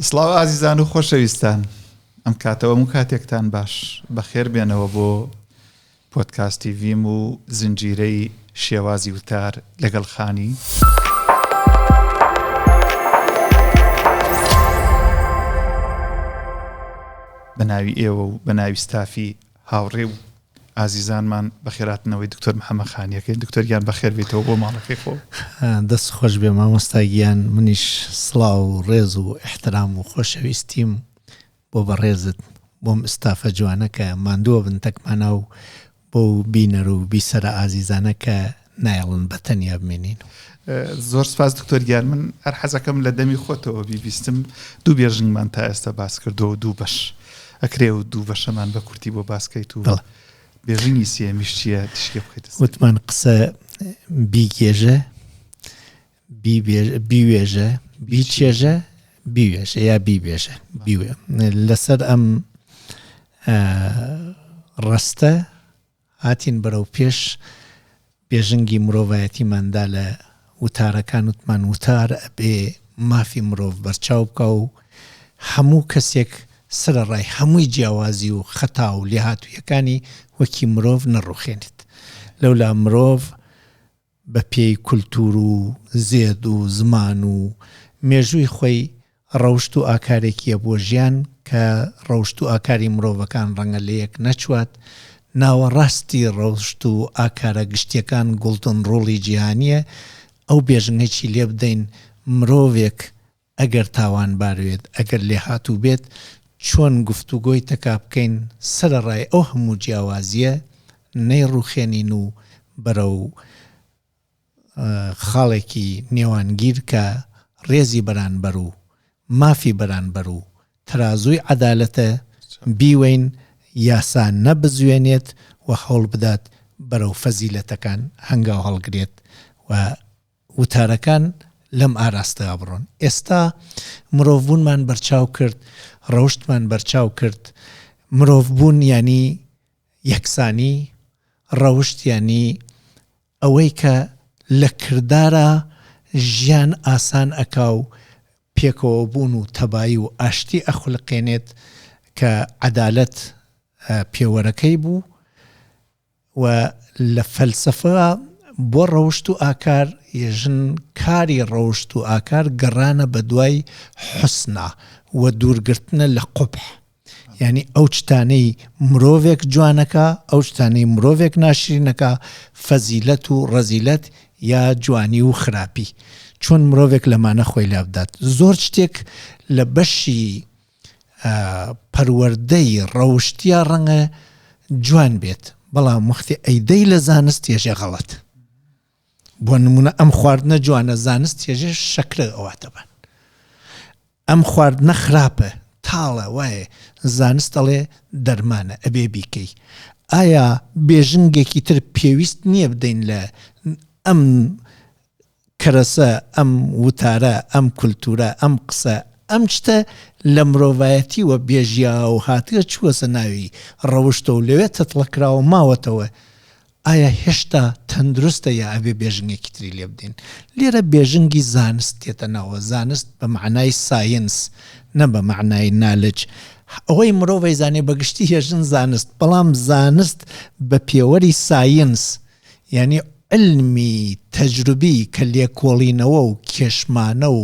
سڵاو ئازیزان و خۆشەویستان، ئەم کاتەوە کاتێکتان باش بەخێر بێنەوە بۆ پۆدکاستی ویم و زنجیرەی شێوازی وتار لەگەڵ خانی. بەناوی ئێوە و بەناوی ستافی هاوڕێ و ئازیزانمان بەخێراتنەوەی دکتۆر محەممەد خانیەکەی. دکتۆریان بەخێر بێتەوە بۆ ماڵەکەی خۆ. دەست خۆش بێ مامۆستاگیان، منیش سڵاو و ڕێز و احترام و خۆشەویستیم بۆ بەڕێزت بۆم ئستافە جوانەکە ماندووە بن تەکمانە و بۆ بینەر و بیسەرە ئازیزانەکە نایڵن بەتەنیا بمێنین. زۆر سپاس دکتۆریان. من هەر حەزەکەم لە دەمی خۆتەوە بیبیستم دوو بێژنگمان تا ئێستا باس کردەوە، دوو بەش ئەکرێ و دوو بەشەمان بە کورتی بۆ باسکەیت و بێژنگی سێمیش چییە تشکێ بخیت؟ وتمان قسە بیگێژە بیوێژە بیچێژە بیوێژە یا بیبێژە بیوێ لەسەر ئەم ڕستە هاتین بەرەو پێش بێژنگی مرۆڤایەتیماندا لە وتارەکان. وتمان وتار ئەبێ مافی مرۆڤ بەرچاو بکە و هەموو کەسێک سرەڕای هەمووی جیاوازی و خەتا و لێهاتوویەکانی وەکی مرۆڤ نەڕوخێنێت. لەولا مرۆڤ بە پێی کولتور و زێد و زمان و مێژووی خۆی ڕەوشت و ئاکارێکیە بۆ ژیان کە ڕەوشت و ئاکاری مرۆڤەکان ڕەنگە لە یەک نەچوات. ناوەڕاستی ڕەوشت و ئاکارە گشتیەکان گوڵتن ڕۆڵی جیهانیە. ئەو بێژنێکی لێ بدەین مرۆڤێک ئەگەر تاوانبار بێت، ئەگەر لێهاتوو بێت، چۆن گفتوگۆی تەکا بکەین سرەڕای ئەو هەموو جیاوازیە نەیڕوخێنین و بەرەو خاڵێکی نێوانگیر کە ڕێزی بەرانبەر و مافی بەرانبەر و ترازووی عەدالەتە بیوەین، یاسا نەبزوێنێت و هەوڵ بدات بەرەو فەزیلەتەکان هەنگاو هەڵگرێت و وتارەکان لەم ئاراستەدا بڕۆن. ئێستا مرۆڤبوونمان بەرچاو کرد، ڕەوشتمان بەرچاو کرد. مرۆڤبوون ینی یەکسانی، ڕەوشت ینی ئەوەی کە لە کردارە ژیان ئاسان ئەکا و پێکەوە بوون و تەبایی و ئاشتی ئەخولقێنێت کە عەدالەت پێوەرەکەی بوو. و لە فەلسەفە بۆ ڕەوشت و ئاکار ێژن کاری ڕەوشت و ئاکار گەڕانە بە دوای حوسنە و دوورگرتنە لە قوبح، یعنی ئەو چتانەی مرۆڤێک جوانەکە، ئەو چتانەی مرۆڤێک ناشرینەکە، فەزیلەت و ڕەزیلەت یا جوانی و خراپی، چۆن مرۆڤێک لەمانە خۆی لابدات. زۆر شتێک لە بەشی پەروەردەی ڕەوشتیا ڕەنگە جوان بێت، بەڵام وەختی ئەیدەی لە زانست تێژێ غەڵەت. بۆ نمونە ئەم خواردنە جوانە، زانست تێژێ شەکرە ئەواتە بن. ئەم خواردنە خراپە، تاڵە، وایە، زانست دەڵێ دەرمانە ئەبێ بیکەی. ئایا بێژنگێکی تر پێویست نییە بدەین لە ئەم کەرەسە، ئەم وتارە، ئەم کولتورە، ئەم قسە، ئەم شتە لە مرۆڤایەتی و بێژیا و هاتیە چووەسە ناوی ڕەوشتە و لەوێ تەتڵەکراوە ماوەتەوە. ئایا هێشتا تەندروستە یا ئەبێ بێژنگێکی تری لێ بدەین؟ لێرە بێژنگی زانست تێتە ناوە، زانست بە معنای ساینس، نە بە معنای نالج. ئەوەی مرۆڤی زانێ بەگشتی هێژن زانست، بەڵام زانست بە پێوەری ساینس، یعنی علمی تەجروبی کە لێکۆڵینەوە و کێشمانە و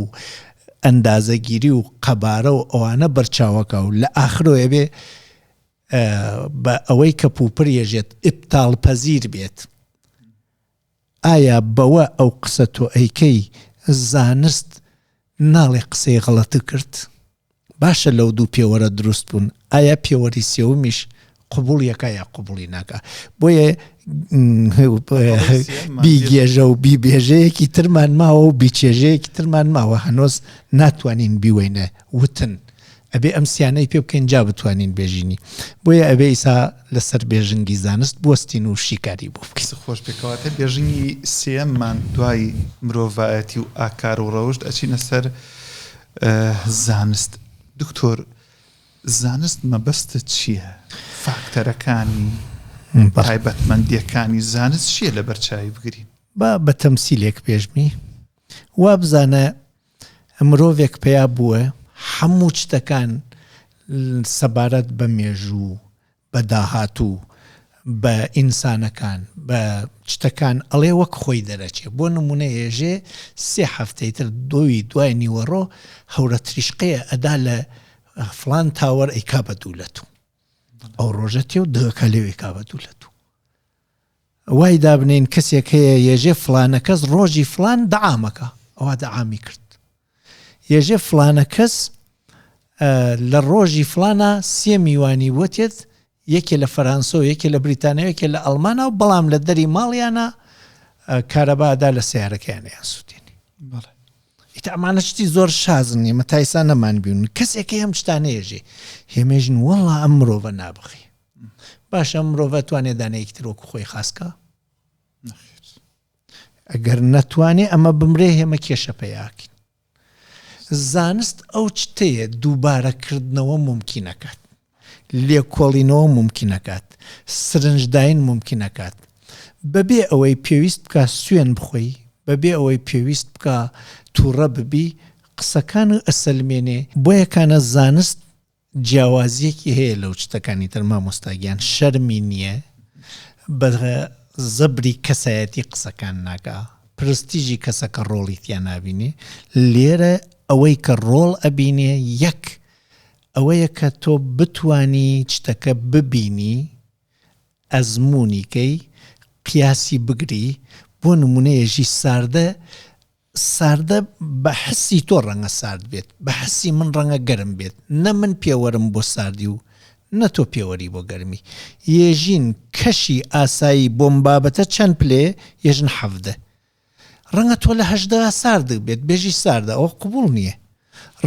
ئەندازەگیری و قەبارە و ئەوانە بەرچاوەکە و لە ئاخرۆیە بێ بە ئەوەی کە پوپڕێژێت ئیبتاڵ پەزیر بێت. ئایا بەوە ئەو قسە تۆ ئەیکەی زانست ناڵێ قسەی غەڵەتە کرد؟ باشە لەو دوو پێوەرە دروست بوون، ئایا پێوەری سێومیش قبوڵیەکە یا قبوڵی ناکە؟ بۆیە بیگێژە و بیبێژەیەکی ترمان ماوە و بیچێژەیەکی ترمان ماوە، هەنۆز ناتوانین بیوەینە وتن. ئەبێ ئەم سیانەی پێ بکەین جا بتوانین بێژینی. بۆیە ئەبێ ئیسا لەسەر بێژنگی زانست بوەستین و شیکاری بۆ بکەین. خۆش پێکەواتە بێژنگی سێممان دوای مرۆڤایەتی و ئاکار و ڕەوشت ئەچینە سەر زانست. دکتۆر، زانست مەبەستە چییە؟ فاکتەرەکانی تایبەتمەندیەکانی زانست چییە لە بەرچاوی بگرین؟ بە تەمسیلێک پێشمی وا بزانە مرۆڤێک پێیا بووە هەموو شتەکان سەبارەت بە مێژوو بە داهاتوو بە ئینسانەکان بە شتەکان ئەڵێ وەک خۆی دەرەچێ بۆ نمونە ێژێ 3 هەفتەی تر دوای نیوەڕۆ هەورە تریشقەیە ئەدا لە فلان تاوەر ئەیکا بە دوولەت و ئەو ڕۆژە تێ و دەکە لێوێ کا بە دوولەت و وای دابنین کەسێک هەیە یێژێ فلانە کەس ڕۆژی فلان دەعامەکە ئەوە دەعامی کرد یێژێ فلانە کەس لە ڕۆژی فلانە 3 میوانی وەتێت یەکێ لە فەرانسە و یەکێ لە بریتانیا یەکێ لە ئەڵمانە و بەڵام لە دەری ماڵیانە کارەبادا لە سیارەکەیانیان سووتێنی ئیتر ئەمانە شتی زۆر شازن ئێمە تایسان نەمان بیون کەسێکی ئەم شتانەیەژێ هێمێژن وەڵا ئەم مرۆڤە نابخی باشە مرۆڤە توانێت دانەیەکتر وەکو خۆی خاسکە ئەگەر نەتوانێ ئەمە بمرێ هێمە کێشە پەیاکەین زانست ئەو شتەیە دووبارەکردنەوە ممکنەکات لێکۆڵینەوە ممکنەکات سرنجداین ممکنەکات بەبێ ئەوەی پێویست بکە سوێن بخۆی بەبێ ئەوەی پێویست بکە تووڕە ببی قسەکان و ئەسەلمێنێ بۆ یەکانە زانست جیاوازیەکی هەیە لەو شتەکانی تر مامۆستاگیان شەرمی نییە بە زەبری کەسایەتی قسەکان ناکە پرستیژی کەسەکە ڕۆڵی تیان نابینێ لێرە ئەوەی کە ڕۆڵ ئەبینێ یەک ئەوەیە کە تۆ بتوانی شتەکە ببینی ئەزمونیکەی قیاسی بگری بۆ نمونەیەژی ساردە بە حسی تۆ ڕەنگە سارد بێت بە حسی من ڕەنگە گەرم بێت نە من پێوەرم بۆ ساردی و نە تۆ پێوەری بۆ گەرمی یێژین کەشی ئاسایی بۆم بابەتە چەند پلێ یێژن 7 ڕەنگە تۆ لە 8 سارد بێت بێژی ساردە ئەوە قبول نییە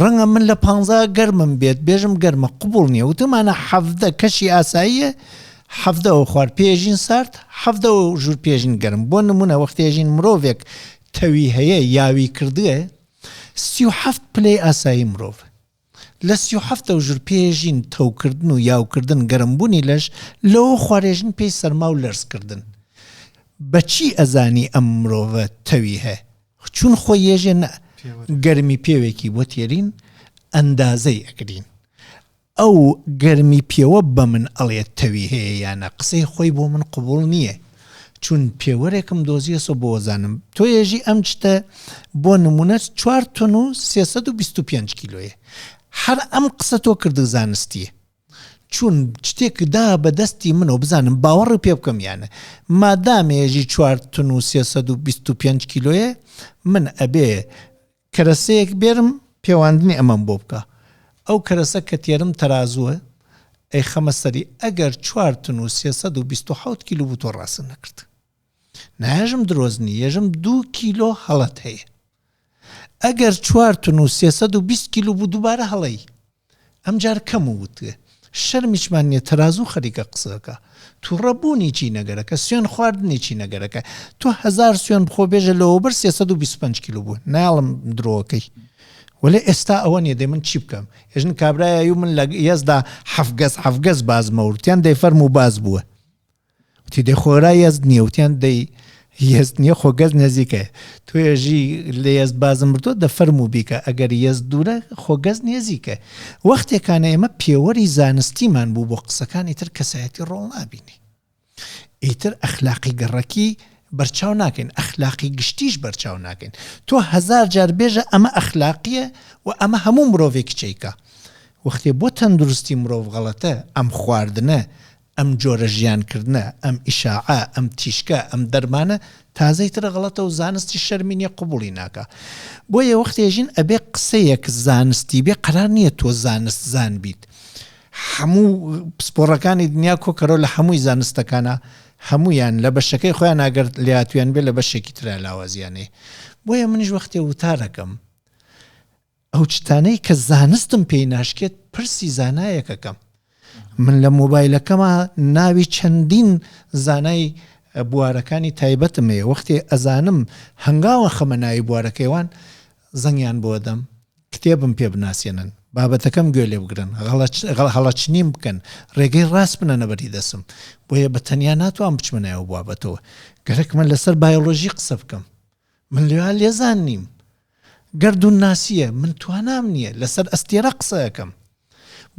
ڕەنگە من لە 15 گەرمم بێت بێژم گەرمە قبول نییە وتمانە 7 کەشی ئاساییە 7 خوارد پێژین سارد 7 ژوور پێژین گەرم بۆ نمونە وەختێژین مرۆڤێک تەوی هەیە یاوی کردووە 37 پلەی ئاسایی مرۆڤ لە 37 ژوور پێژین تەوکردن و یاوکردن گەرمبوونی لەش لەوە خوارێژن پێی سەرما و لەرزکردن بەچی ئەزانی ئەم مرۆڤە تەوی هەیە چون خۆی یێژێ گەرمی پێوێکی بۆ تێرین ئەندازەی ئەکرین ئەو گەرمی پێوە بە من ئەڵێت تەوی هەیە یانە قسەی خۆی بۆ من قبول نییە چون پێوەرێکم دۆزیەسە بۆ وەزانم تۆ یێژی ئەم شتە بۆ نمونە 4 تۆن و 325 کیلۆیە هەر ئەم قسە تۆ کرد زانستیە چون شتێک دا بە دەستی منەوە بزانم باوەڕی پێ بکەم یانە مادامێژی 4 تۆن و 325 کیلۆیە من ئەبێ کەرەسەیەک بێرم پێواندنی ئەمەم بۆ بکە ئەو کەرەسە کە تێرم تەرازووە ئەی خەمە سەری ئەگەر 4 تۆن و 327 کیلو بوو تۆ ڕاست نەکرد ناژم درۆزنی یێژم 2 کیلۆ هەڵەت هەیە ئەگەر 4 تۆن و 320 کیلو بوو دووبارە هەڵەی ئەم جار کەم وتە شەرمیشمان نیە تەرازوو خەریکە قسەکە تووڕەبوونی چی نەگەرەکە سوێن خواردنی چی نەگەرەکە تۆ 1000 سوێن بخۆ بێژە لەوە بەر 325 کیلو بوو ناڵم درۆکەی ولی ئێستا ئەوە نیە دەی من چی بکەم هێژن کابرایە من لە یەزدا حەفگەز بازمە وتیان دەی فەرم و باز بووە وتی دەی خۆرای یەزد نییە وتیان دەی یەزد نییە خۆگەز نزیکە تۆ ێژی لە یەزد بازم بردۆ دە فەرم و بیکە ئەگەر یەزد دوورە خۆگەز نێزیکە وەختێکانە ئێمە پێوەری زانستیمان بوو بۆ قسەکانی تر کەسایەتی ڕۆڵ نابینی ئیتر ئەخلاقی گەڕەکی بەرچاو ناکەین ئەخلاقی گشتیش بەرچاو ناکەین تۆ 1000 جار بێژە ئەمە ئەخلاقیە و ئەمە هەموو مرۆڤێکی چیکە وەختێ بۆ تەندروستی مرۆڤ غەڵەتە ئەم خواردنە ئەم جۆرە ژیانکردنە ئەم ئیشاعە ئەم تیشکە ئەم دەرمانە تازەی ترە غەڵەتە و زانستی شەرمینیە قبولی ناکە بۆیە وەختێژین ئەبێ قسەیەک زانستی بێ قەرار نییە تۆ زانست زان بیت هەموو پسپۆڕەکانی دنیا کۆکەرەوە لە هەمووی زانستەکانە هەمویان لە بەشەکەی خۆیان ئەگەر لێهاتویان بێ لە بەشێکی ترە لاوازیانەی بۆیە منیش وەختێ وتارەکەم ئەو شتانەی کە زانستم پێی ناشکێت پرسی زانایەکەکەم من لە مۆبایلەکەمە ناوی چەندین زانای بوارەکانی تایبەتم هەیە وەختێ ئەزانم هەنگاوە خەمە ناوی بوارەکەیوان زەنگیان بۆ دەم کتێبم پێ بناسیێنن بابەتەکەم گوێ لێ بگرن هەڵەچنیم بکەن ڕێگەی ڕاست بنە نەبەری دەسم بۆیە بە تەنیا ناتوان بچمەنایەوە بابەتەوە گەرەک من لەسەر بایۆلۆژی قسە بکەم من لێوان لێزان نیم گردون ناسیە من توانام نییە لەسەر ئەستێرە قسەکەم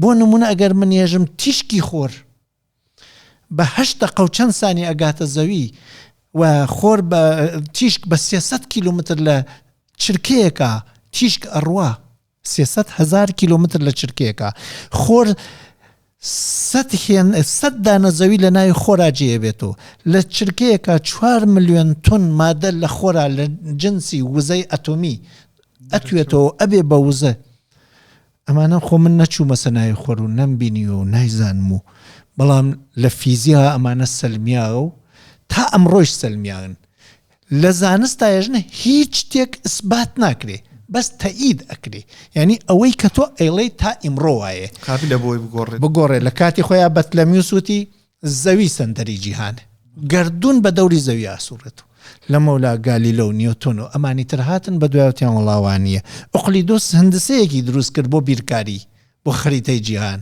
بۆ نمونە ئەگەر من ێژم تیشکی خۆر بە 8 دقە و چەند سانی ئەگاتە زەوی و خۆر بە تیشک بە 300 کیلومتر لە چرکەیەکە تیشک ئەڕوا 300,000 کیلومتر لە چرکەیەکە خۆر 100 دانە زەوی لە ناوی خۆرا جێبێتەوە لە چرکەیەکە 4 ملیۆن تۆن مادە لە خۆرا لە جنسی وزەی ئەتۆمی ئەتوێتەوە ئەبێ بە وزە ئەمانە خۆ من نەچوو مەسە ناوی خۆر و نەمبینی و نایزانم و بەڵام لە فیزیا ئەمانە سەلمیاوە و تا ئەمڕۆیش سەلمیاون لە زانستا ێژنە هیچ شتێک ئیسبات ناکرێ بەس تەئید ئەکرێ یعنی ئەوەی کە تۆ ئەیڵەی تا ئیمڕۆ وایە قابلە بۆی بگۆڕێ لە کاتی خۆیان بەتلەمیوس وتی زەوی سەندەری جیهانە گردون بە دەوری زەوی ئاسوورێت لە مەولا گالیلە و نیوتۆن و ئەمانی تر هاتن بە دوایەتیان وڵاوانیە ئوقلیدۆس هەندسەیەکی دروست کرد بۆ بیرکاری بۆ خەریتەی جیهان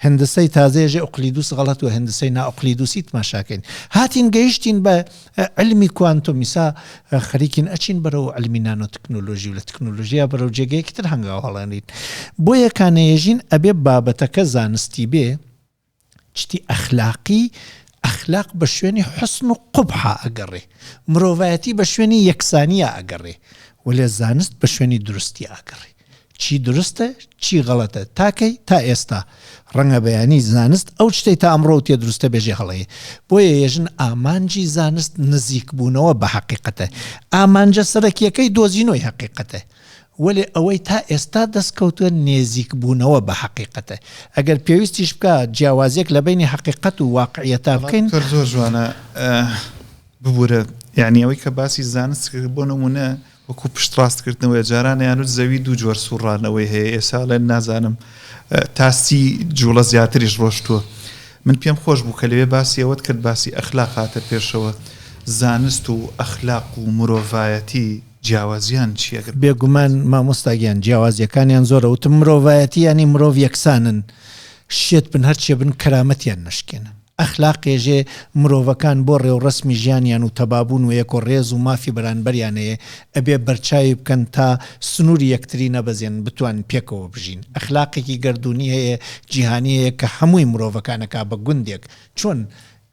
هەندسەی تازەیەژێ ئوقلیدوس غەڵەت و هەندسەی نائوقلیدوسی تماشاکەین هاتین گەیشتین بە علمی کوانتۆمیسا خەریکین ئەچین بەرەو علمی نانۆ تەکنۆلۆژی و لە تەکنۆلۆژیا بەرەو جێگەیەکی تر هەنگاو هەڵێنین بۆ یەکانەیەژین ئەبێ بابەتەکە زانستی بێ شتی ئەخلاقی ئەخلاق بە شوێنی حسن و قوبحە ئەگەڕێ مرۆڤایەتی بە شوێنی یەکسانیە ئەگەڕێ وەلێ زانست بە شوێنی درستی ئاگەڕێ چی درستە چی غەڵەتە تاکەی تا ئێستا ڕەنگە بەیانی زانست ئەو شتەی تا ئەمڕۆ تێ دروستە بێژێ هەڵەیە بۆیە ێژن ئامانجی زانست نزیک بوونەوە بە حەقیقەتە ئامانجە سەرەکیەکەی دۆزینەوەی حەقیقەتە وەلێ ئەوەی تا ئێستا دەستکەوتووە نێزیک بوونەوە بە حەقیقەتە ئەگەر پێویستیش بکە جیاوازێک لە بینی حەقیقەت و واقعیەتا بکەین زۆر جوانە ببوورە یعنی ئەوەی کە باسی زانست کرد بۆ نمونە وەکو پشتڕاستکردنەوەی جارانە یانوت زەوی دوو جۆر سوڕانەوەی هەیە ئێستا لێن نازانم تاسی جوڵە زیاتریش ڕۆشتووە من پێم خۆش بوو کە لەوێ باسی ئەوەت کرد باسی ئەخلاق هاتە پێشەوە زانست و ئەخلاق و مرۆڤایەتی جیاوازیان چیە بێگومان مامۆستاگیان جیاوازیەکانیان زۆرە وتم مرۆڤایەتی ینی مرۆڤ یەکسانن شێت بن هەرچێ بن کەرامەتیان نشکێنن ئەخلاق ێژێ مرۆڤەکان بۆ ڕێوڕسمی ژیانیان و تەبابوون و یەک و ڕێز و مافی بەرانبەریانەیە ئەبێ بەرچاوی بکەن تا سنووری یەکتری نەبەزێن بتوان پێکەوە بژین ئەخلاقێکی گردونی هەیە جیهانیەیە کە هەمووی مرۆڤەکانەکە بە گوندێک چۆن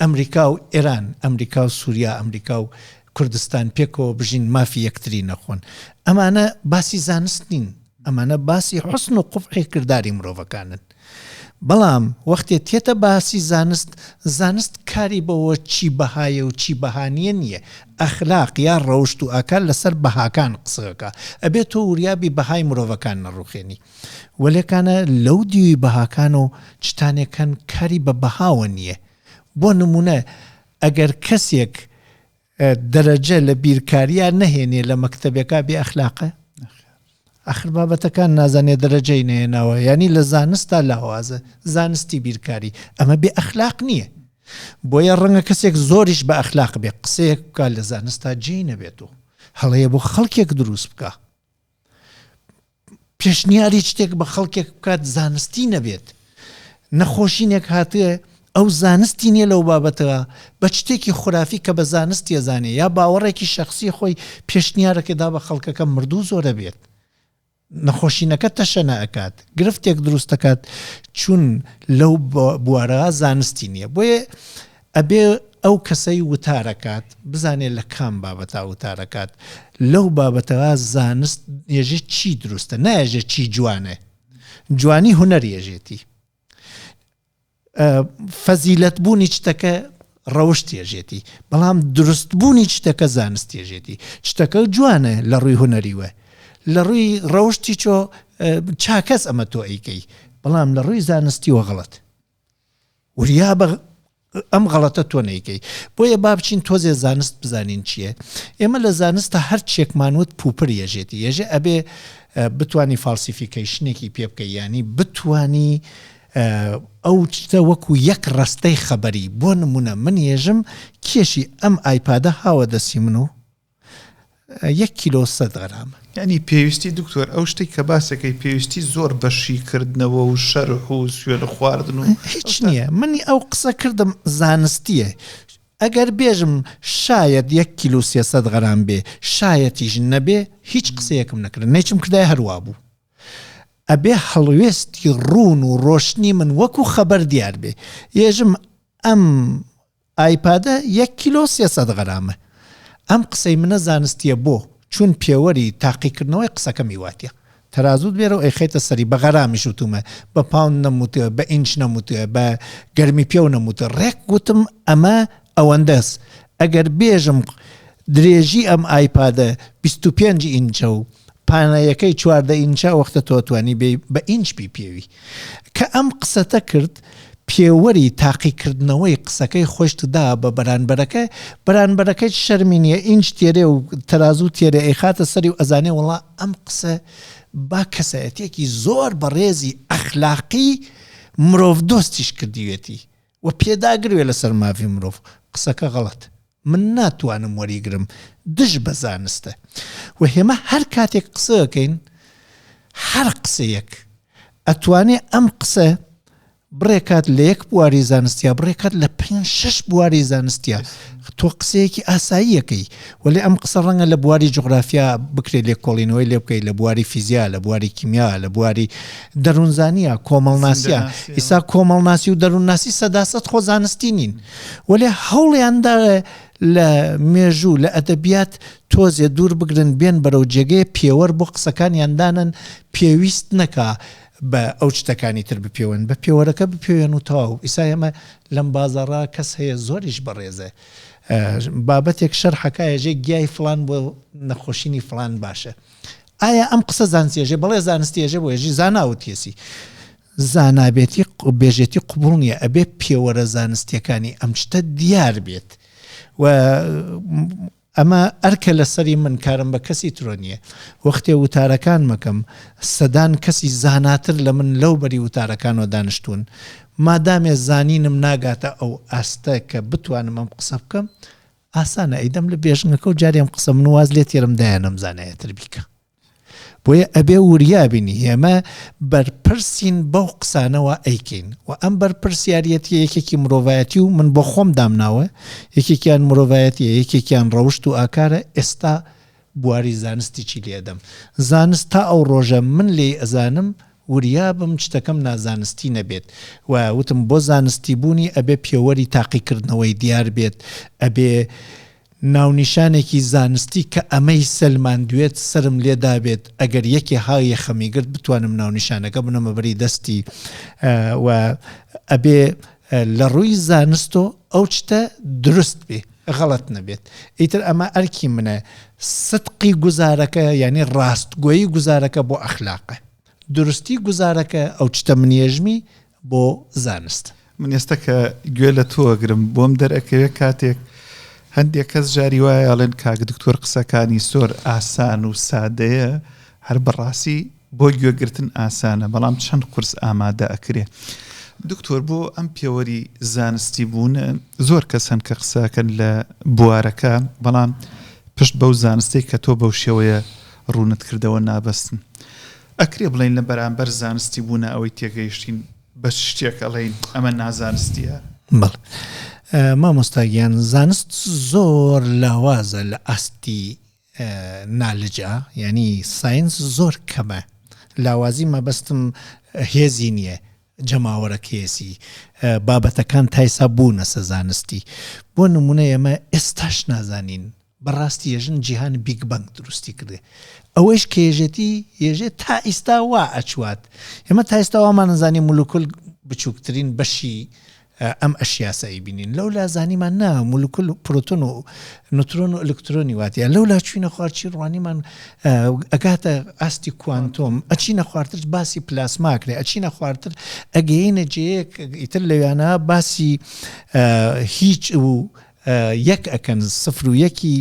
ئەمریکا و ئێران ئەمریکا و سووریا ئەمریکا و کوردستان پێکەوە بژین مافی یەکتری نەخۆن ئەمانە باسی زانست نین ئەمانە باسی حسن و قوبحی کردداری مرۆڤەکانن بەڵام وەختێ تێتە باسی زانست کاری بەوە چی بەهایە و چی بەهانیە نییە ئەخلاق یا ڕەوشت و ئاکار لەسەر بەهاکان قسەکە ئەبێت تۆ وریابی بەهای مرۆڤەکان نەڕوخێنی وەلێکانە لەو دیوی بەهاکان و چتانێکەن کاری بە بەهاوە نییە بۆ نمونە ئەگەر کەسێک دەرەجە لە بیرکاریە نەهێنێ لە مەکتەبێکا بێ ئەخلاقە ئەخر بابەتەکان نازانێ دەرەجەی نێناوە ینی لە زانستا لاوازە زانستی بیرکاری ئەمە بێ ئەخلاق نییە بۆیە ڕەنگە کەسێک زۆریش بە ئەخلاق بێ قسەیەک بکە لە زانستا جێی نەبێتەوە هەڵەیە بۆ خەڵکێک دروست بکە پێشنیاری شتێک بە خەڵکێک بکات زانستی نەبێت نەخۆشینێک هاتووە ئەو زانستی نییە لەو بابەتەوە بە شتێکی خورافی کە بە زانستی ئەزانێ یا باوەڕێکی شەخصی خۆی پێشنیارەکەدا بە خەڵکەکە مردوو زۆرە بێت نەخۆشینەکە تەشە نەکات گرفتێک دروست دەکات چون لەو بوارەوە زانستی نییە بۆیە ئەبێ ئەو کەسەی وتارەکات بزانێت لە کام بابەتا وتارەکات لەو بابەتەوە زانست ێژێ چی دروستە نایژێ چی جوانە جوانی هونەری ێژێتی فەزیلەت بوونی شتەکە ڕەوشت ێژێتی بەڵام دروست بوونی شتەکە زانست ێژێتی شتەکە جوانە لە ڕووی هونەریوە لە ڕووی ڕەوشتی چۆ چاکەس ئەمە تۆ ئەیکەی بەڵام لە ڕووی زانستیوە غەڵەت وریا بە ئەم غەڵەتە تۆ نەیکەی بۆیە با بچین تۆزێ زانست بزانین چییە ئێمە لە زانستە هەر چێکمانوت پوپر ێژێتی ێژێ ئەبێ بتوانی فالسیفیکیشنێکی پێ بکەی ینی بتوانی ئەو شتە وەکو یەک ڕستەی خەبەری بۆ نمونە من ێژم کێشی ئەم ئایپادە هاوە دەسی من و 1 کیلۆ 100 غرامە ینی پێویستی دکتۆر ئەو شتێک کە باسەکەی پێویستی زۆر بەشیکردنەوە و شەرح و سوێنە خواردن و هیچ نییە منی ئەو قسە کردم زانستیە ئەگەر بێژم شاید 1 کیلو 300 غرام بێ شایەتیش نەبێ هیچ قسەیەکم نەکرد نەیچم کردای هەروە بوو ئەبێ هەڵوێستی ڕوون و ڕۆشنی من وەکو خەبەر دیار بێ ێژم ئەم ئایپادە 1 کیلو 300 غرامە ئەم قسەی منە زانستیە بۆ چون پێوەری تاقیکردنەوەی قسەکە میواتە تەرازوت بێرە و ئەیخێتە سەری بە غەرامیش وتومە بە پاوند نەموتوە بە ئینچ نەموتوە بە گەرمی پێ و نەموتە ڕێک گوتم ئەمە ئەوەندەس ئەگەر بێژم درێژی ئەم ئایپادە 25 ئینچە و پانایەکەی 14 ئینچە وەختە تۆتوانی بە ئینچ پێوی کە ئەم قسەتە کرد پێوەری تاقیکردنەوەی قسەکەی خۆشتدا بە بەرانبەرەکەی شەرمینیە ئینچ تێرێ و تەرازوو تێرە ئەیخاتە سەری و ئەزانێ وڵا ئەم قسە با کەسایەتێکی زۆر بەڕێزی ئەخلاقی مرۆڤ دۆستیش کردیوێتی و پێداگروێ لەسەر مافی مرۆڤ قسەکە غەڵەت من ناتوانم وەریگرم دژ بە زانستە و هێمە هەر کاتێک قسەکەین هەر قسەیەک ئەتوانێ ئەم قسە بڕێکات لە 1 بواری زانستیا بڕێکات لە 5-6 بواری زانستیا تۆ قسەیەکی ئاساییەکەی ولی ئەم قسە ڕەنگە لە بواری جغرافیا بکرێت لێ کۆڵینەوەی لێ بکەیت لە بواری فیزیا لە بواری کیمیا لە بواری دەروونزانیە کۆمەڵناسیە ئیسا کۆمەڵناسی و دەروونناسی سەداسەد خۆ زانستی نین ولی هەوڵیاندا لە مێژوو لە ئەدەبیات تۆزێ دوور بگرن بێن بەرەو جێگەی پێوەەر بۆ قسەکانیاندانن پێویست نەکا بە ئەو شتەکانی تر بپێوەن بە پێوەرەکە بپێوێن و تەواو ئیسا ئێمە لەم بازاڕا کەس هەیە زۆریش بەڕێزە بابەتێک شەرحەکایەژێ گیای فلان بۆ نەخۆشینی فلان باشە ئایا ئەم قسە زانستیێژێ بەڵێ زانستیێژێ بۆ ێژی زاناوت تێسی زانابێتی بێژێتی قبول نییە ئەبێ پێوەرە زانستیەکانی ئەم شتە دیار بێت و ئەمە ئەرکە لەسەری من کارم بە کەسی ترۆ نییە وەختێ وتارەکان مەکەم سەدان کەسی زاناتر لە من لەو بەری وتارەکانەوە دانیشتوون مادامێ زانینم ناگاتە ئەو ئاستە کە بتوانم ئەم قسە بکەم ئاسانە ئەیدەم لە بێژنەکە و جارێم قسە من واز لێ تێرمدایە نەمزانایەتر بیکە بۆیە ئەبێ وریابینی ئێمە بەرپرسین بەو قسانەوە ئەیکەین و ئەم بەرپرسیارەتی یەکێکی مرۆڤایەتی و من بۆ خۆم دامناوە یەکێکیان مرۆڤایەتیە یەکێکیان ڕەوشت و ئاکارە ئێستا بواری زانستیی لێدەم زانست تا ئەو ڕۆژە من لێ ئەزانم وریابم شتەکەم نازانستی نەبێت و وتم بۆ زانستی بوونی ئەبێ پێوەری تاقیکردنەوەی دیار بێت ئەبێ ناونیشانێکی زانستی کە ئەمەی سەلمان دوێت سرم لێدا بێت ئەگەر یەکی هاویە خەمیگرت بتوانم ناونیشانەکە بنەمە بەری دەستی و ئەبێ لە ڕووی زانستۆ ئەو شتە دروست بێ غەڵەت نەبێت ئیتر ئەمە ئەرکی منە سدقی گوزارەکە یعنی ڕاستگۆیی گوزارەکە بۆ ئەخلاقە درستی گوزارەکە ئەو شتە منێژمی بۆ زانست من ئێستا کە گوێ لە تۆگرم بۆم دەرەکەوێت کاتێک هەندێک کەس جاری وایە ئەڵێن کاک دکتۆر قسەکانی زۆر ئاسان و سادەیە هەر بەڕاستی بۆ گوێگرتن ئاسانە بەڵام چەند قورس ئامادە ئەکرێ دکتۆر بۆ ئەم پێوەری زانستی بوون زۆر کەس هەن کە قسەکەن لە بوارەکە بەڵام پشت بەو زانستی کە تۆ بەو شێوەیە ڕوونت کردەوە نابەستن ئەکرێ بڵین لە بەرامبەر زانستی بوونە ئەوەی تێگەیشتین بە شتێک ئەڵێین ئەمە نازانستیە بەڵێ مامۆستاگیان زانست زۆر لاوازە لە ئاستی نالجا یعنی ساینس زۆر کەمە لاوازی مەبەستم هێزی نییە جەماوەرە کێسی بابەتەکان تایسا بوونە سە زانستی بۆ نمونە ئێمە ئێستاش نازانین بەڕاستی ێژن جیهان بیگ بەنگ دروستی کردێ ئەوەش کە ێژێت تا ئیستا وا ئەچوات ئێمە تا ئێستا وامان نزانی مولکول بچووکترین بەشی ئەم ئەشیاسایی بینین لەولا زانیمان نا مولکول پرۆتۆن و نوترۆن و ئەلکترۆنی واتیە لەولا چوینە خوارچی ڕوانیمان ئەگاتە ئاستی کوانتۆم ئەچینە خوارتر باسی پلاسماکرێ ئەچینە خوارتر ئەگەینە جەیەک ئیتر لەوانە باسی هیچ و یەک ئەکەن سفر و یەکی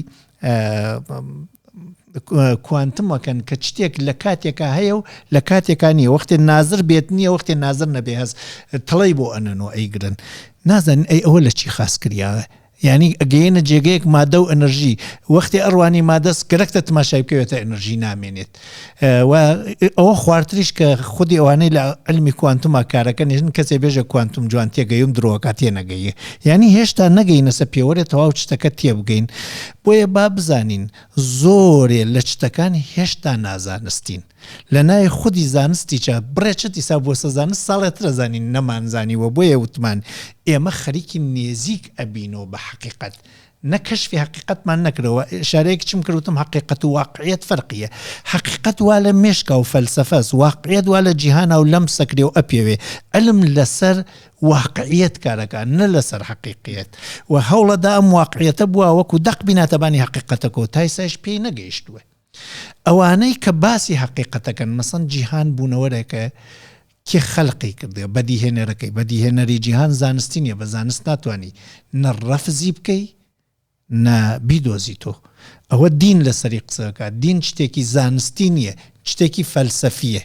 کوانتمەکەن کە شتێک لە کاتێکا هەیە و لە کاتێکا نییە وەختێ نازر بێت نییە وەختێ نازر نەبێ هەز تەڵی بۆ ئەنەنەوە ئەیگرن نازانین ئەی ئەوە لە چی خاس کریاوە یعنی ئەگەیەنە جێگەیەک مادە و ئەنەرژی وەختی ئەڕوانی مادەست گەرەکتە تماشای بکەوێتە ئەنەرژی نامێنێت و ئەوە خواردتریش کە خودی ئەوانەی لە علمی کوانتوما کارەکە نێژن کەسێ بێژە کوانتوم جوان تێگەیم درۆکە تێ نەگەیە یعنی هێشتا نەگەینە سە پێوەرێت تەواو شتەکە تێبگەین بۆیە با بزانین زۆرێ لە شتەکان هێشتا نازانستین لە نای خودی زانستی چە بڕێچەتی سا بۆ سەزانست ساڵێترە زانین نەمانزانیوە بۆیە وتمان ئێمە خەریکی نێزیک ئەبینەوە بە حەقیقەت نەکەشفی حقیقەتمان نەکرەوە شارەیەکی چم کردوتم حقیقەت و واقعیت فەرقیە حقیقەت وا لە مێشکە و فەلسەفەس واقعیت وا لە جیهانە و لەم سەکرێ و ئەپێوێ ئەلم لەسەر واقعیت کارەکە نە لەسەر حقیقیت و هەوڵەدا ئەم واقعیتە بووە وەکو دەق بیناتەبانی حقیقەتەکە و تایسایش پێی نەگەیشتووە ئەوانەی کە باسی حقیقەتەکەن مەسەن جیهان بوونەوەرێکە کێ خەلقی کردێ بەدیهێنەرەکەی بەدیهێنەری جیهان زانستی نیە بە زانست ناتوانانی نەڕەفزی بکەی بیدۆزیتۆ ئەوە دین لەسەری قسەکە دین شتێکی زانستی نییە شتێکی فەلسەفیە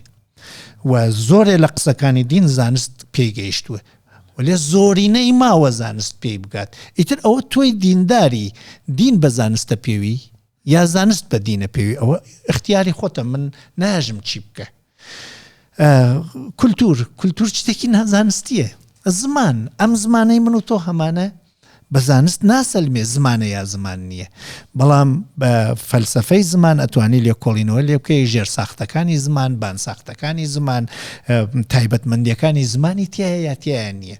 و زۆرێ لە قسەکانی دین زانست پێیگەیشتووە وەلێ زۆرینەی ماوە زانست پێی بگات ئیتر ئەوە تۆی دینداری دین بە زانستە پێوی یا زانست بە دینە پێوی ئەوە اختیاری خۆتە من ناژم چی بکە کولتور شتێکی نازانستیە زمان ئەم زمانەی من و تۆ هەمانە بە زانست ناسەلمێ زمانە یا زمان نییە بەڵام بە فەلسەفەی زمان ئەتوانی لێ کۆڵینەوە لێ بکەی ژێر ساختەکانی زمان بان ساختەکانی زمان تایبەتمەندیەکانی زمانی تایە یا تایە نییە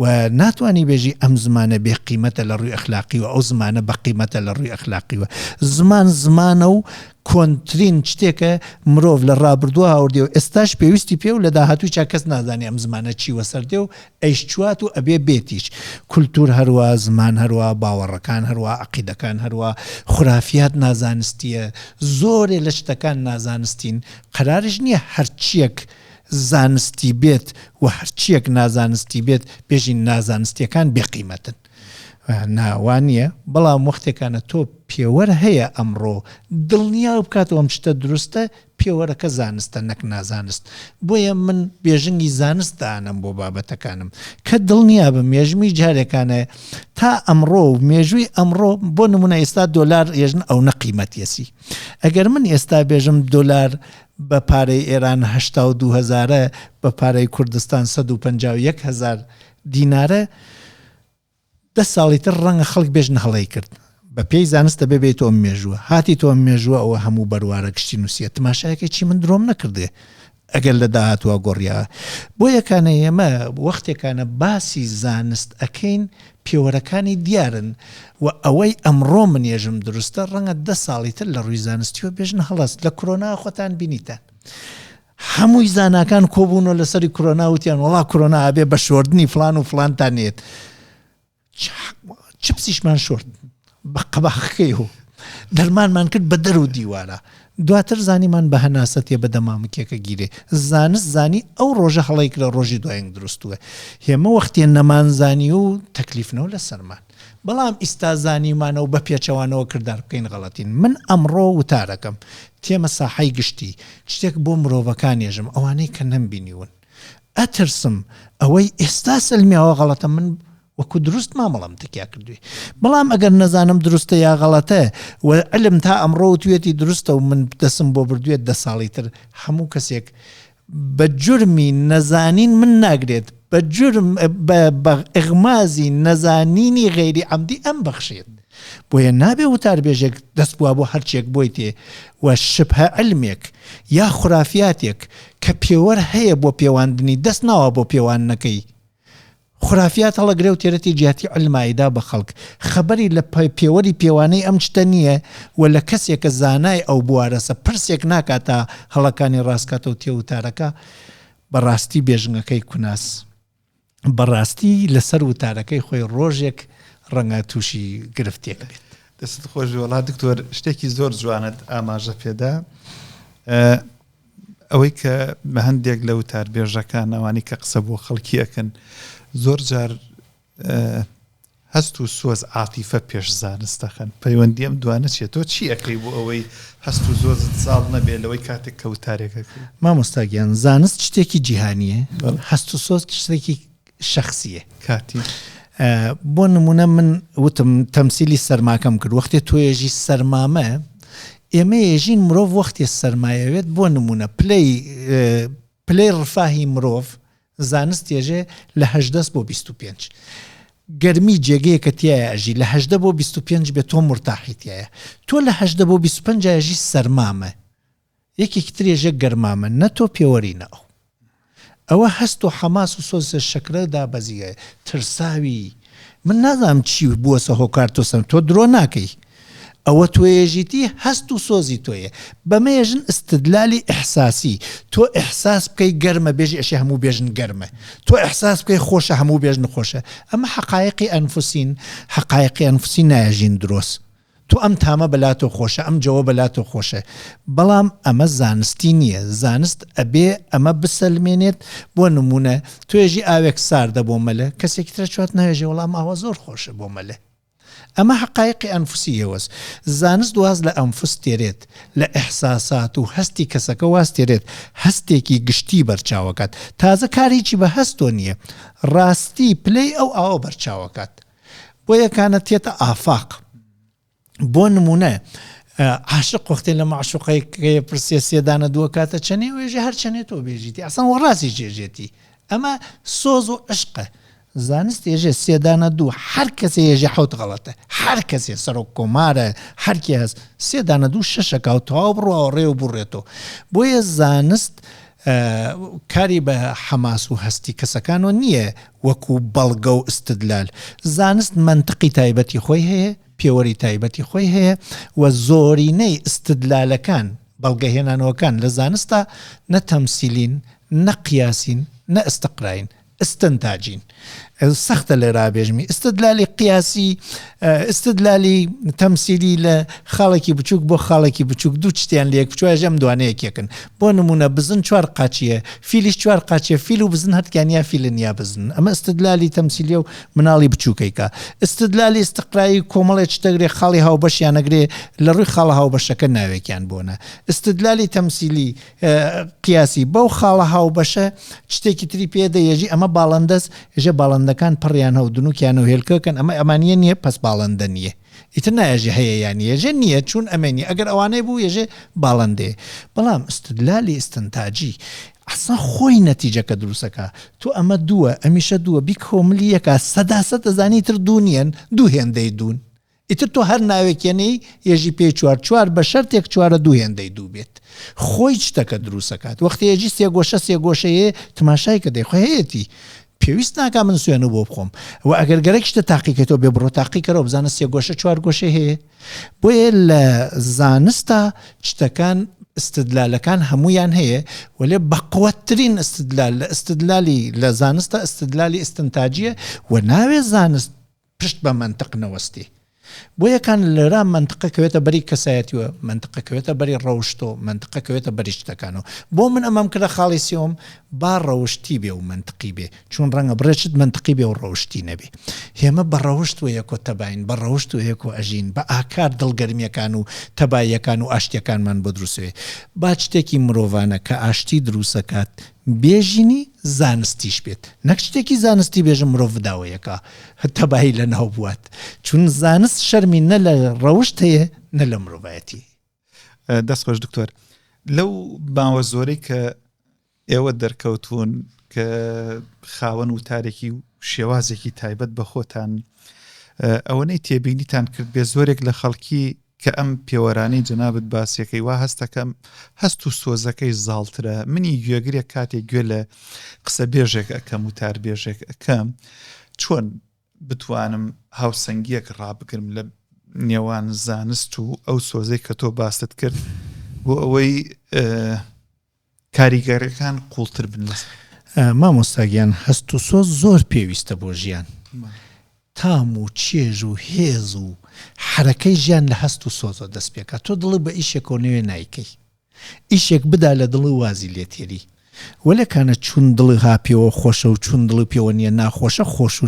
و ناتوانی بێژی ئەم زمانە بێ قیمەتە لە ڕووی ئەخلاقی و ئەو زمانە بە قیمەتە لە ڕووی ئەخلاقی و زمانە و کۆنترین شتێکە مرۆڤ لە ڕابردووە هاوردێ و ئێستاش پێویستی پێ و لە داهاتووی چا کەس نازانێ ئەم زمانە چیوە سەردێ و ئەیش چوات و ئەبێ بێتیش کولتور هەروە زمان هەروە باوەڕەکان هەروە عەقیدەکان هەروە خورافیات نازانستیە زۆرێ لە شتەکان نازانستین قەرارش نییە هەرچیەک زانستی بێت و هەرچیەک نازانستی بێت بێژین نازانستیەکان بێقیمەتن ناوانیە بەڵام وەختێکانە تۆ پێوەرە هەیە ئەمڕۆ دڵنیا بکاتەوە ئەم شتە دروستە پێوەرەکە زانستە نەک نازانست بۆیە من بێژنگی زانست دانم بۆ بابەتەکانم کە دڵنیا بم مێژووی جارێکانە تا ئەمڕۆ و مێژووی ئەمڕۆ بۆ نمونە ئێستا دۆلار ێژن ئەو نەقیمەتیەسی ئەگەر من ئێستا بێژم دۆلار بە پارەی ئێران 82,000 بە پارەی کوردستان 151,000 دینارە 10 ساڵی تر ڕەنگە خەڵک بێژن هەڵەی کرد بە پێی زانستە بێت تۆم مێژووە هاتی تۆم مێژووە ئەوە هەموو بەروارە گشتی نووسە تماشایەکێکی من درۆم نەکردێ ئەگەر لە داهاتوە گۆڕیاوە بۆ یەکانە ئێمە وەختێکانە باسی زانست ئەکەین پێوەرەکانی دیارن و ئەوەی ئەمڕۆ منێژم دروستە ڕەنگە 10 ساڵی تر لە ڕووی زانستیوە بێژن هەڵەست لە کۆرۆنا خۆتان بینیتان هەمووی زاناکان کۆبوونەوە لەسەری کۆرۆنا وتیان وڵا کۆرۆنا ئابێ بە شۆردنی فلان و فلانتانێت چپسیشمان شۆرد بە قەباخەکەی و دەرمانمان کرد بە دەر و دیوارە دواتر زانیمان بە هەناسەتێ بە دەمامکێکە گیرێ زانست زانی ئەو ڕۆژە هەڵەی کرە ڕۆژی دوایەنگ دروستووە هێمە وەختێ نەمانزانی و تەکلیفنەوە لە سەرمان بەڵام ئیستازانیمانە و بە پێچەوانەوە کردار بکەین غەڵەتین من ئەمڕۆ وتارەکەم تێمە ساحەی گشتی شتێک بۆ مرۆڤەکان ێژم ئەوانەی کە نەمبینیون ئەترسم ئەوەی ئێستا سەلمیەوە غەڵەتە من وەکو دروست مامەڵام تکیا کردووی بەڵام ئەگەر نەزانم دروستە یا غەڵەتە و علم تا ئەمڕۆ توێتی دروستە و من دەسم بۆ بردوێت 10 ساڵی تر هەموو کەسێک بە جورمی نەزانین من ناگرێت بە جرم بە ئیغمازی نەزانینی غەیری عەمدی ئەم بەخشێت بۆیە نابێ وتاربێژێک دەست بووە بۆ هەرچێک بۆی تێ و شبهە علمێک یا خورافیاتێک کە پێوەر هەیە بۆ پێواندنی دەست ناوە بۆ پێوانەکەی خورافیات هەڵەگرێ و تێرەتی جیاتی علمایدا بە خەڵک خەبەری لە پێوەری پێوانەی ئەم شتە نییە و لە کەسێکە زانای ئەو بوارەسە پرسێک ناکاتە هەڵەکانی ڕاستکاتەوە تێوتارەکە بەڕاستی بێژنگەکەی کوناس بەڕاستی لەسەر وتارەکەی خۆی ڕۆژێک ڕەنگە تووشی گرفتێک بێت دەست خۆش وڵا دکتۆر شتێکی زۆر جوانت ئاماژە پێدا ئەوەی کە بە هەندێک لە وتاربێژەکان ئەوانی کە قسە بۆ خەڵکی ئەکەن زۆر جار هەست و سۆز عاتیفە پێش زانستەخەن پەیوەندی ئەم دوانە چێت تۆ چی ئەەکەی بۆ ئەوەی هەست و زۆزت ساڵ نەبێت لەوەی کاتێک کە وتارێکەکەی مامۆستاگیان زانست شتێکی جیهانیە هەست و سۆز شتێکی شەخصیە کاتی بۆ نمونە من وتم تەمسیلی سەرماکەم کرد وەختێ تۆێژی سەرمامە ئێمە ێژین مرۆڤ وەختی سەرمایەوێت بۆ نمونە پلەی ڕفاهی مرۆڤ زانست ێژێ لە 18 بۆ 25 گەرمی جێگەیەکە تایە ئەژی لە 18 بۆ 25 بێت تۆ مرتاحیتایە تۆ لە 18 بۆ 25 ئەژی سەرمامە یەکێکی ترێژە گەرمامە نە تۆ پێوەرینە ئەوە هەست و حەماس و سۆز شەکرە دابەزیە ترساوی من نازانم چی بووەسە هۆکار تۆسم تۆ درۆ ناکەی ئەوە تۆێژیتی هەست و سۆزی تۆیە بەمێژن استدلالی ئەحساسی تۆ ئەحساس بکەی گەرمە بێژی ئەشی هەموو بێژن گەرمە تۆ ئەحساس بکەی خۆشە هەموو بێژن خۆشە ئەمە حقایقی ئەنفوسی نایژین دروست تۆ ئەم تامە بەلاتۆ خۆشە ئەم جەوە بەلاتۆ خۆشە بەڵام ئەمە زانستی نییە زانست ئەبێ ئەمە بسەلمێنێت بۆ نمونە توێژی ئاوێک ساردە بۆ مەلە کەسێکی ترە چوات ناێژێ وەڵام ئاوە زۆر خۆشە بۆ مەلە ئەمە حقایقی ئەنفوسی ئێوەس زانست واز لە ئەنفوس تێرێت لە ئەحساسات و هەستی کەسەکە واز تێرێت هەستێکی گشتی بەرچاوەکات تازە کارێکی بە هەستۆ نییە ڕاستی پلەی ئەو ئاوە بەرچاوەکات بۆ یەکانە تێتە ئافاق بۆ نمونە عاشق وەختێ لە معشوقەی پرسێ سێدانە دووە کاتە چەنێ وێژە هەر چەنێت تۆ بێژیتی ئەسان وەڕاستی جێژێتی ئەمە سۆز و عشقە زانست ێژێ سێدانە دوو هەر کەسێ ێژێ حوت غەڵەتە هەر کەسێ سەرۆک کۆمارە هەرکی هەست سێدانە دوو شەشەکە و تەواو بڕوا ڕێ و بڕێتەوە بۆیە زانست کاری بە حەماس و هەستی کەسەکانەوە نییە وەکو بەڵگە و استدلال زانست منطقی تایبەتی خۆی هەیە پێوەری تایبەتی خۆی هەیە و زۆرینەی استدلالەکان بەڵگەهێنانەوەکان لە زانستە نە تەمسیلین نە قیاسین نە ئەستەقراین استنتاجین سەختە لە رابێژمی استدلالی قیاسی استدلالی تەمسیلی لە خاڵێکی بچووک بۆ خاڵێکی بچووک دوو شتیان لەیەک بچووە ژەم دوانەیەکێکن بۆ نمونە بزن چوار قاچیە فیلیش چوار قاچیە فیل و بزن هەتکانیا فیلن یا بزن ئەمە استدلالی تەمسیلیە و مناڵی بچووکەیکە استدلالی استقرایی کۆمەڵێک شتەگرێ خاڵی هاوبەشیان نەگرێ لە ڕووی خاڵە هاوبەشەکە ناوێکیان بۆنە استدلالی تەمسیلی قیاسی بەو خاڵە هاوبەشە شتێکی تری پێدەیەژی ئەمە باڵندەست ێژە باڵندەکان پڕیان هەو دنوکیان و هێلکەکەن ئەمە ئەمانیە نییە پس باڵندە نییە ئیتر نایژێ هەیە یانی ێژە نییە چون ئەمەنی ئەگەر ئەوانەی بوو ێژێ باڵندێ بەڵام استدلالی استنتاجی ئەسا خۆی نەتیجەکە دروستەکە تۆ ئەمە دووە ئەمیشە دووە بیکۆملی یەکە سەداسەت دەزانی تر دوو نیەن دوو هێندەی دوون ئیتر تۆ هەر ناوێکێنەی ێژی پێی چوار بە شەرتێک چوارە دوو هێندەی دوو بێت خۆی شتەکە دروستەکات وەختی ێژی سێ گۆشەیە تماشای کە دەی خۆهەیەتی پێویست ناکە من سوێن بۆ بخۆم و ئەگەر گەرەک شتە تاقیکەوە بێ بڕۆ تاقیکەرەوە بزانە سێ گۆشە چوار گۆشە هەیە بۆیە لە زانستە شتەکان استدلالەکان هەمویان هەیە وەلێ بەقوەترین استدلال لە استدلالی لە زانستە استدلالی استنتاجیە و ناوێ زانست پشت بە منطق نەوەستی بۆ یەکان لەرا منطقەکەوێتە بەری کەسایەتیوە منطقەکەوێتە بەری ڕەوشتۆ منطقەکەوێتە بەری شتەکانەوە بۆ من ئەمەم کرە خاڵی سێوم با ڕەوشتی بێ و منطقی بێ چون ڕەنگە بڕێچت منطقی بێ و ڕەوشتی نەبێ هێمە بە ڕەوشت و یەکۆ تەباین بە ڕەوشت و یەکۆ ئەژین بە ئاکار دڵگەرمیەکان و تەباییەکان و ئاشتیەکانمان بۆ دروستوێ با شتێکی مرۆڤانە کە ئاشتی دروستەکات بێژینی زانستیش بێت نەک شتێکی زانستی بێژە مرۆڤ داوەیەکە تەبایی لە ناو بوات چون زانست شەرمی نە لە ڕەوشت هەیە نە لە مرۆڤایەتی دەستخۆش دکتۆر لەو باوە زۆرەی کە ئێوە دەرکەوتون کە خاوەن وتارێکی و شێوازێکی تایبەت بە خۆتان ئەوەنەی تێبینیتان کرد بێ زۆرێک لە خەڵکی کە ئەم پێوەرانەی جەنابەت باسیەکەی وا هەستەکەم هەست و سۆزەکەی زاڵترە منی گوێگرێک کاتێک گوێ لە قسە بێژێک ئەەکەم وتار بێژێک ئەەکەم چۆن بتوانم هاوسەنگیەک ڕابگرم لە نێوان زانست و ئەو سۆزەی کە تۆ باست کرد بۆ ئەوەی کاریگەرەکان قوڵتر بن مامۆستاگیان هەست و سۆز زۆر پێویستە بۆ ژیان تام و چێژ و هێز و حرەکەی ژیان لە هەست و سۆزە دەست پێکە تۆ دڵی بە ئیشێکەوە نوێ نایکەی ئیشێک بدا لە دڵی وازی لێتێری وەلەکانە چون دڵی هاپیەوە خۆشە و چون دڵی پێوە نییە ناخۆشە خۆش و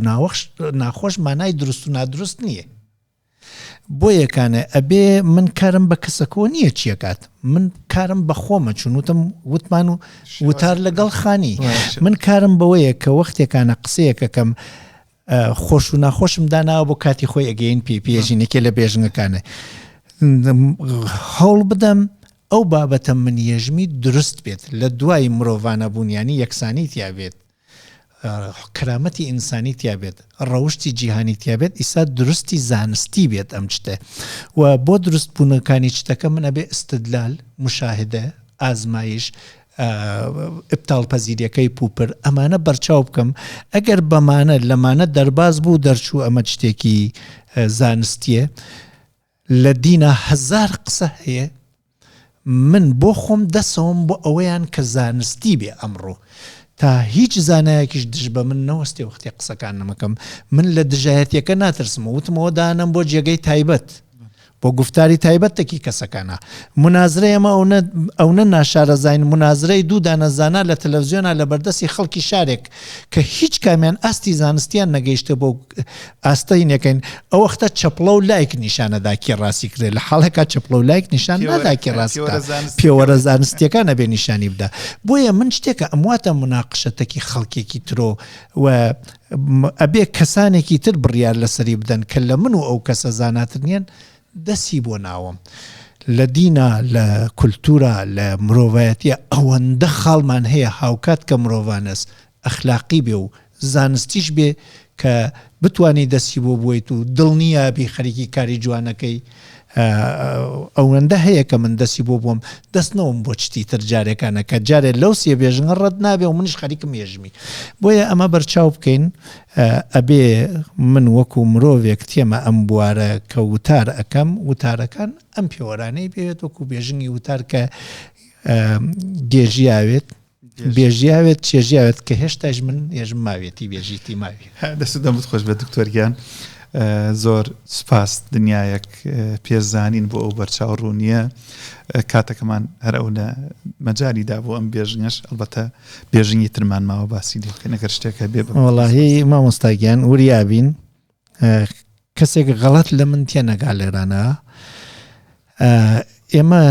ناخۆش مانای دروست و نادروست نییە بۆ یەکانە ئەبێ من کارم بە کەسەکەوە نییە چیەکات من کارم بە خۆمە چون وتمان و وتار لەگەڵ خانی من کارم بەوەیە کە وەختێکانە قسەیەکەکەم خۆش و ناخۆشم داناوە بۆ کاتی خۆی ئەگەین پێژینێکی لە بێژنەکانە هەوڵ بدەم ئەو بابەتە منیێژمی دروست بێت لە دوای مرۆڤانە بوونیانی یەکسانی تیا بێت کرامەتی ئینسانی تیا بێت ڕەوشتی جیهانی تیا بێت ئیسا درستی زانستی بێت ئەم شتە و بۆ دروست بوونەکانی شتەکە منە بێ استدلال مشاهدە ئازمایش ئبتال پەزیریەکەی پوپر ئەمانە بەرچاو بکەم ئەگەر بەمانە لەمانە دەرباز بوو دەرچوو ئەمە شتێکی زانستیە لە دینە 1000 قسە هەیە من بۆ خۆم دەسەوم بۆ ئەوەیان کە زانستی بێ ئەمڕۆ تا هیچ زانایەکیش دژ بە من نەوەستی وەختی قسەکان نەمەکەم من لە دژایەتیەکە ناترسم وتمەوە دانم بۆ جێگەی تایبەت بۆ گفتاری تایبەتێکی کەسەکانە منازرەی ئەمە ئەوە ناشارەزین منازرەی دوو دانەزانە لە تەلەڤیزیۆنە لە بەردەستی خەڵکی شارێک کە هیچ کامیان ئاستی زانستیان نەگەیشتە بۆ ئاستەی نەکەین ئەو وەختە چەپڵە و لایک نیشانەداکی ڕاستی کرێت لە حاڵێکا چەپڵە و لایک نیشان ناداکی ڕاستەکە پێوەرە زانستیەکان نەبێ نیشانی بدە بۆیە من شتێکە ئەمواتە مناقشەتێکی خەڵکێکی ترۆ و ئەبێ کەسانێکی تر بڕیار لەسەری بدەن کە لە من و ئەو کەسە زاناتر نیەن دەسی بۆ ناوم لە دینە لە کولتورە لە مرۆڤایەتیە ئەوەندە خاڵمان هەیە هاوکات کە مرۆڤانەس ئەخلاقی بێ و زانستیش بێ کە بتوانانی دەستی بۆ بوویت و دڵنیابی خەریکی کاری جوانەکەی ئەوەندە هەیە کە من دەستی بۆ بووم دەستنەوەم بۆ چتی تر جارێکانە کە جارێ لەو سێ بێژنە ڕەت نابێ و منیش خەریکم هێژمی بۆیە ئەمە بەرچاو بکەین ئەبێ من وەکو مرۆڤێک تێمە ئەم بوارە کە وتار ئەەکەم وتارەکان ئەم پێوەرانەی بێت وەکو بێژنی وتار کە گێژیاوێت بێژیاوێت چێژیاوێت کە هێشتاش من هێژم ماوێتی بێژیتی ماوی دەست دەمت خۆش بە دکتۆرگیان زۆر سپاس دنیایەک پێزانین بۆ ئەو بەرچاو ڕوونیە کاتەکەمان هەر ئەو لە مەجاریدا بۆ ئەم بێژنیش ئەلبەتە بێژنی ترمان ماوە باسی لێکە نەگەر شتێکە بێ وەڵاهی مامۆستاگیان وریابین کەسێک غەڵەت لە من تێ نەگا لێرانە ئێمە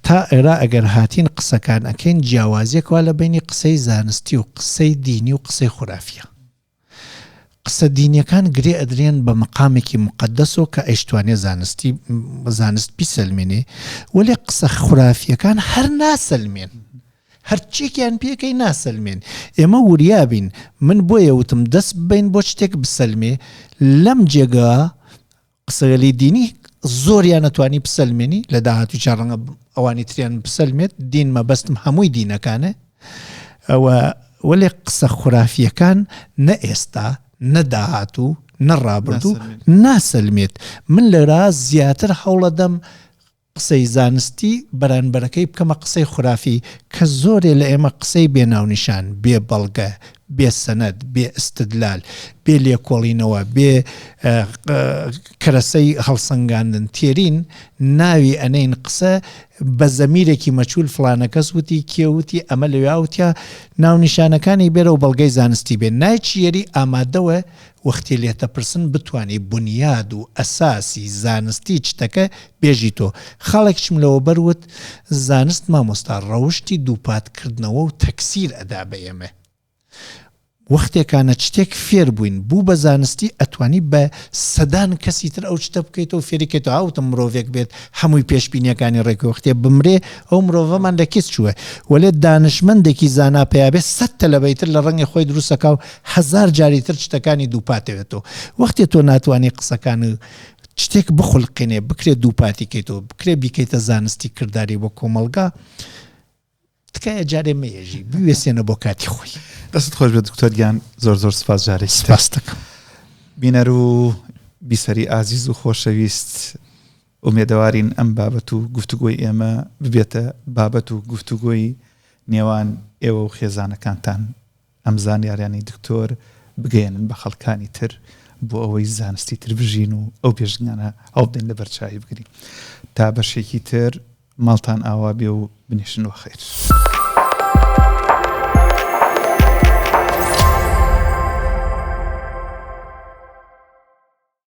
تا ئێرا ئەگەر هاتین قسەکان ئەکەین جیاوازیەکەوە لە بینی قسەی زانستی و قسەی دینی و قسەی خورافیە قسە دینیەکان گرێ ئەدرێن بە مقامێکی مقدسەوە کە ئەیشتوانێ زانست بیسەلمێنێ وەلێ قسە خورافیەکان هەر ناسەلمێن هەرچێکیان پێکەی ناسەلمێن ئێمە وریابین من بۆیە وتم دەست بین بۆ شتێک بسەلمێ لەم جێگا قسەگەلی دینی زۆریان نەتوانی بسەلمێنی لە داهاتوو چارڕەنگە ئەوانی تریان بسەلمێت دین مەبەستم هەمووی دینەکانە ئەوە وەلێ قسە خورافیەکان نە ئێستا نەداهاتوو نەڕابردوو ناسەلمێت من لەرا زیاتر هەوڵەدەم قسەی زانستی بەرانبەرەکەی بکەمە قسەی خورافی کە زۆرێ لە ئێمە قسەی بێناونیشان بێ بەڵگە بێ سەنەد بێ استدلال بێ لێکۆڵینەوە بێ کەرەسەی هەڵسەنگاندن تێرین ناوی ئەنەین قسە بە زەمیرێکی مەچول فلانە کەس وتی کێوتی ئەمە لەویاوتیا ناونیشانەکانی بێرە و بەڵگەی زانستی بێن نایچیەری ئامادەوە وەختی لێتە پرسن بتوانێ بنیاد و ئەساسی زانستی چتەکە بێژی تۆ خاڵێکشم لەوە بەروت زانست مامۆستا ڕەوشتی دووپاتکردنەوە و تەکسیر ئەدا بە ئێمە وەختێکانە شتێک فێر بووین بوو بە زانستی ئەتوانی بە سەدان کەسی تر ئەو شتە بکەیتەوە فێریکەیتەوە هاوتم مرۆڤێک بێت هەمووی پێشبینیەکانی ڕێکی وەختێ بمرێ ئەو مرۆڤەمان لە کەس چووە وەلێ دانشمەندێکی زانا پێیابێ 100 تەلەبەیتر لە ڕەنگی خۆی دروستەکە و 1000 جاری تر شتەکانی دووپاتەوێتەوە وەختێ تۆ ناتوانانی قسەکان شتێک بخولقێنێ بکرێت دووپاتیکەیتەوە بکرێ بیکەیتە زانستی کردداری بۆ کۆمەلگا تکایە جارێ مەیەژی بوێسێنە بۆ کاتی خۆی دەست خۆش بە دکتۆرگیان زۆر زۆر سپاس جارێک سپاس دەکەم بینەر و بیسەری ئازیز و خۆشەویست ئومێدەوارین ئەم بابەت و گفتوگۆی ئێمە ببێتە بابەت و گفتوگۆی نێوان ئێوە و خێزانەکانتان ئەم زانیاریانی دکتۆر بگەێنن بە خەڵکانی تر بۆ ئەوەی زانستی تر بژین و ئەو پێشنیانە ئەوبدەین لە بەرچاوی بگرین تا بەشێکی تر ماڵتان ئاوا بێ و بنیشن وە خێر